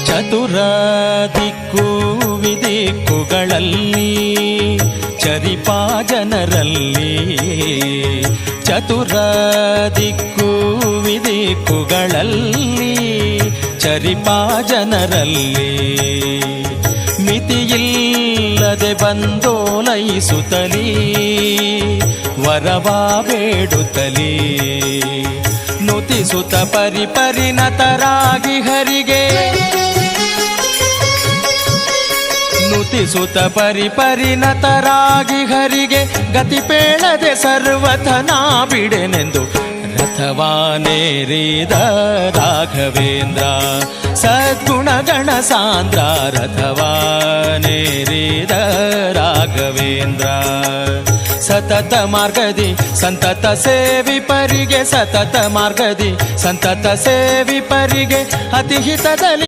ಚತುರ ದಿಕ್ಕು ವಿದಿಕ್ಕುಗಳಲ್ಲಿ ಚರಿಪಾ ಜನರಲ್ಲಿ, ಚತುರ ದಿಕ್ಕು ವಿದಿಕ್ಕುಗಳಲ್ಲಿ ಚರಿಪಾ ಜನರಲ್ಲಿ, ಮಿತಿಯಿಲ್ಲದೆ ಬಂದೋಲೈಸುತ್ತಲೀ ವರವಾ ಬೇಡುತ್ತಲೀ, ನುತಿಸುತ್ತ ಪರಿಪರಿಣತರಾಗಿ ಹರಿಗೆ, ನುತಿಸುತ್ತ ಪರಿಪರಿಣತರಾಗಿ ಹರಿಗೆ ಗತಿ ಪೇಳದೆ ಸರ್ವಥನಾ ಬಿಡೆನೆಂದು ರಥವಾನೇರಿದ ರಾಘವೇಂದ್ರ ಸದ್ಗುಣಗಣ ಸಾಂದ್ರ, ರಥವಾನೇರಿದ ರಾಘವೇಂದ್ರ. ಸತತ ಮಾರ್ಗದಿ ಸಂತತ ಸೇವಿಪರಿಗೆ, ಸತತ ಮಾರ್ಗದಿ ಸಂತತ ಸೇವಿಪರಿಗೆ ಅತಿಹಿತದಲ್ಲಿ